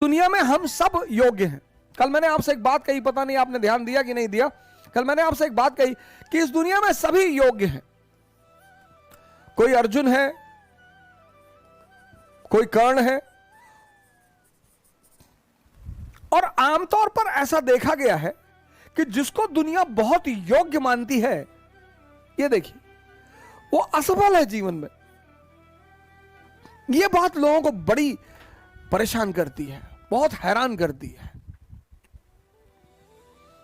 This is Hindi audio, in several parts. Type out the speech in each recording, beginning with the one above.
दुनिया में हम सब योग्य हैं। कल मैंने आपसे एक बात कही, पता नहीं आपने ध्यान दिया कि नहीं दिया। कल मैंने आपसे एक बात कही कि इस दुनिया में सभी योग्य हैं। कोई अर्जुन है, कोई कर्ण है, और आमतौर पर ऐसा देखा गया है कि जिसको दुनिया बहुत योग्य मानती है, ये देखिए, वो असफल है जीवन में। ये बात लोगों को बड़ी परेशान करती है, बहुत हैरान करती है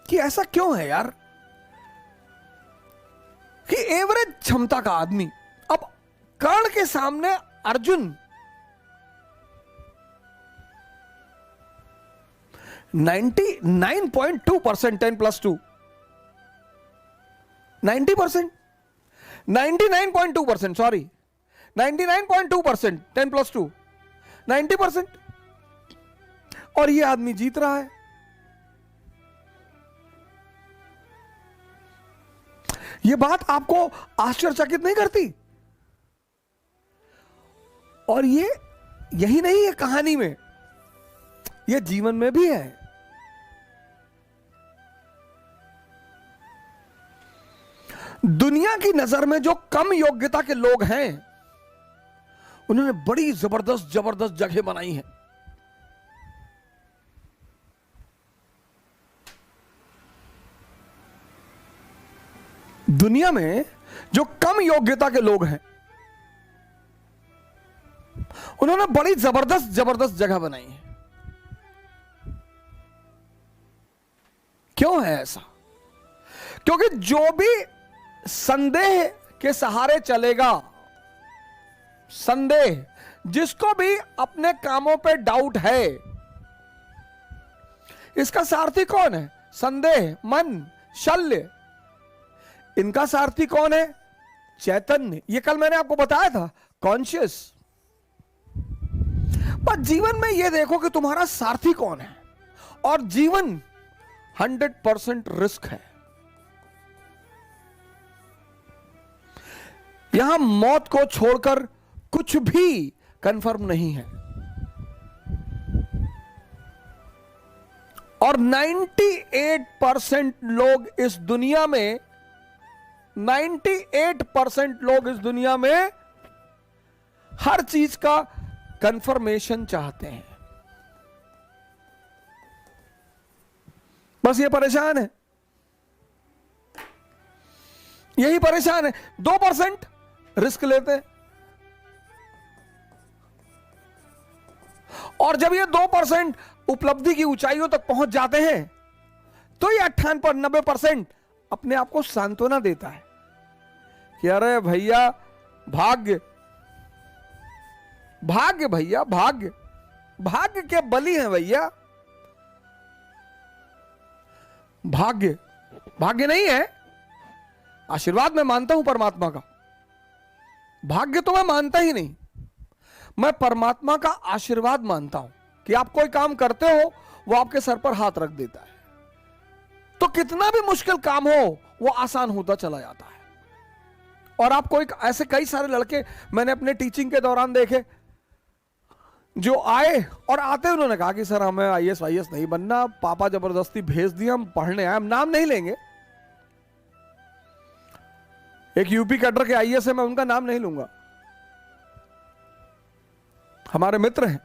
कि ऐसा क्यों है यार, कि एवरेज क्षमता का आदमी, अब कर्ण के सामने अर्जुन 99.2% 10+2, 90%, 99.2%, सॉरी 99.2% 10+2, 90%, और ये आदमी जीत रहा है। ये बात आपको आश्चर्यचकित नहीं करती? और ये यही नहीं है कहानी में, ये जीवन में भी है। दुनिया की नजर में जो कम योग्यता के लोग हैं, उन्होंने बड़ी जबरदस्त जबरदस्त जगह बनाई है। दुनिया में जो कम योग्यता के लोग हैं, उन्होंने बड़ी जबरदस्त जबरदस्त जगह बनाई है। क्यों है ऐसा? क्योंकि जो भी संदेह के सहारे चलेगा, संदेह, जिसको भी अपने कामों पे डाउट है, इसका सारथी कौन है? संदेह, मन, शल्य। इनका सारथी कौन है? चैतन्य। ये कल मैंने आपको बताया था, कॉन्शियस। पर जीवन में ये देखो कि तुम्हारा सारथी कौन है। और जीवन 100% रिस्क है। यहां मौत को छोड़कर कुछ भी कंफर्म नहीं है। और 98% लोग इस दुनिया में, 98% लोग इस दुनिया में हर चीज का कंफर्मेशन चाहते हैं। बस ये परेशान है, यही परेशान है। 2% रिस्क लेते हैं, और जब ये 2% उपलब्धि की ऊंचाइयों तक पहुंच जाते हैं, तो ये 98-90% अपने आप को सांत्वना देता है कि अरे भैया भाग्य, भाग्य भैया भाग्य, भाग्य के बलि हैं भैया। भाग्य, भाग्य नहीं है। आशीर्वाद मैं मानता हूं परमात्मा का, भाग्य तो मैं मानता ही नहीं। मैं परमात्मा का आशीर्वाद मानता हूं कि आप कोई काम करते हो, वो आपके सर पर हाथ रख देता है, तो कितना भी मुश्किल काम हो वो आसान होता चला जाता है। और आप कोई ऐसे कई सारे लड़के मैंने अपने टीचिंग के दौरान देखे, जो आए और आते उन्होंने कहा कि सर हमें आईएएस वाईएएस नहीं बनना, पापा जबरदस्ती भेज दिया, हम पढ़ने आए। हम नाम नहीं लेंगे, एक यूपी कैडर के आईएएस है, मैं उनका नाम नहीं लूंगा, हमारे मित्र हैं।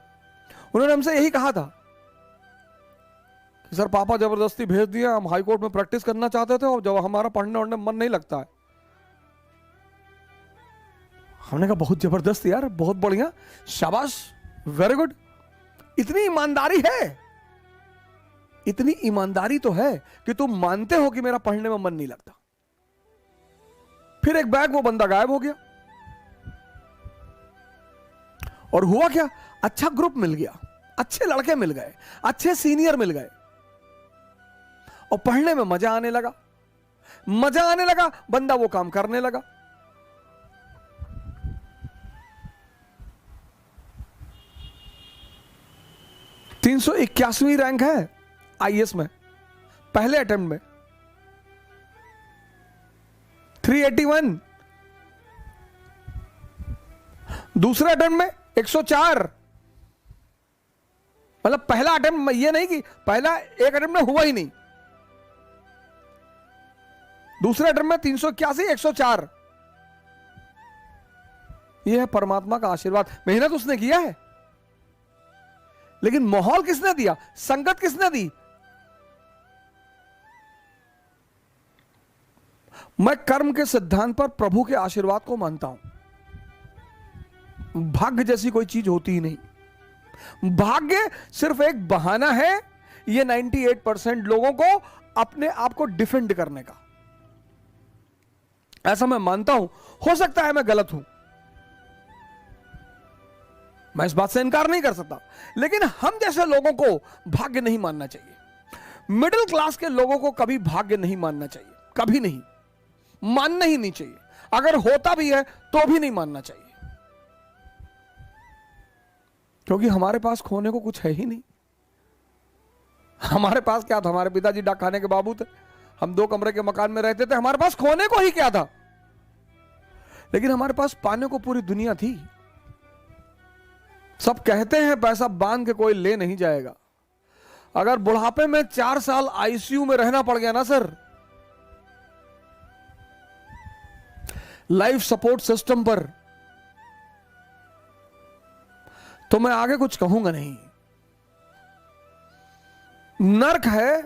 उन्होंने हमसे यही कहा था कि सर पापा जबरदस्ती भेज दिया, हम हाई कोर्ट में प्रैक्टिस करना चाहते थे, और जब हमारा पढ़ने वढ़ने मन नहीं लगता है। हमने कहा बहुत जबरदस्त यार, बहुत बढ़िया, शाबाश, वेरी गुड। इतनी ईमानदारी है, इतनी ईमानदारी तो है कि तुम मानते हो कि मेरा पढ़ने में मन नहीं लगता। फिर एक बैग वो बंदा गायब हो गया, और हुआ क्या, अच्छा ग्रुप मिल गया, अच्छे लड़के मिल गए, अच्छे सीनियर मिल गए, और पढ़ने में मजा आने लगा, मजा आने लगा, बंदा वो काम करने लगा। (381वीं रैंक है आईएएस में, पहले अटेम्प्ट में 381, दूसरे अटेम्प्ट में 104, मतलब पहला अटेम्प्ट, ये नहीं कि पहला एक अटेम्प्ट में हुआ ही नहीं, दूसरे अटेम्प्ट में 381, 104। यह है परमात्मा का आशीर्वाद। मेहनत उसने किया है, लेकिन माहौल किसने दिया, संगत किसने दी? मैं कर्म के सिद्धांत पर प्रभु के आशीर्वाद को मानता हूं। भाग्य जैसी कोई चीज होती ही नहीं। भाग्य सिर्फ एक बहाना है ये 98% लोगों को अपने आप को डिफेंड करने का। ऐसा मैं मानता हूं, हो सकता है मैं गलत हूं, मैं इस बात से इनकार नहीं कर सकता, लेकिन हम जैसे लोगों को भाग्य नहीं मानना चाहिए। मिडिल क्लास के लोगों को कभी भाग्य नहीं मानना चाहिए, कभी नहीं, मानना ही नहीं चाहिए। अगर होता भी है तो भी नहीं मानना चाहिए, क्योंकि हमारे पास खोने को कुछ है ही नहीं। हमारे पास क्या था? हमारे पिताजी डाक खाने के बाबू थे, हम 2 कमरे के मकान में रहते थे, हमारे पास खोने को ही क्या था? लेकिन हमारे पास पाने को पूरी दुनिया थी। सब कहते हैं पैसा बांध के कोई ले नहीं जाएगा। अगर बुढ़ापे में 4 साल आईसीयू में रहना पड़ गया ना सर, लाइफ सपोर्ट सिस्टम पर, तो मैं आगे कुछ कहूंगा नहीं। नर्क है।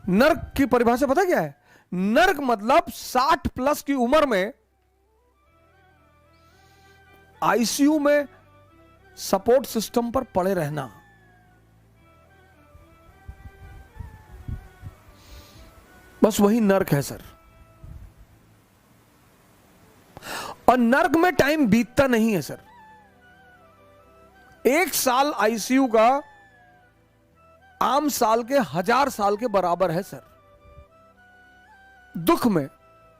नर्क की परिभाषा पता क्या है? नर्क मतलब 60 प्लस की उम्र में आईसीयू में सपोर्ट सिस्टम पर पड़े रहना। बस वही नर्क है सर। और नर्क में टाइम बीतता नहीं है सर। 1 साल आईसीयू का आम साल के 1000 साल के बराबर है सर। दुख में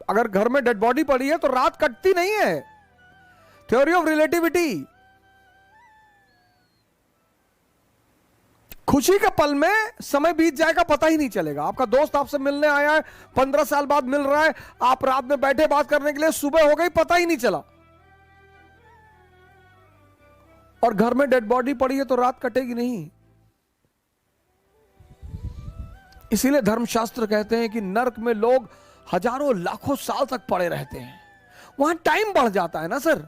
अगर घर में डेड बॉडी पड़ी है तो रात कटती नहीं है। Theory of relativity. खुशी के पल में समय बीत जाएगा, पता ही नहीं चलेगा। आपका दोस्त आपसे मिलने आया है, 15 साल बाद मिल रहा है, आप रात में बैठे बात करने के लिए, सुबह हो गई, पता ही नहीं चला। और घर में डेड बॉडी पड़ी है तो रात कटेगी नहीं। इसीलिए धर्मशास्त्र कहते हैं कि नर्क में लोग हजारों लाखों साल तक पड़े रहते हैं। वहां टाइम बढ़ जाता है ना सर।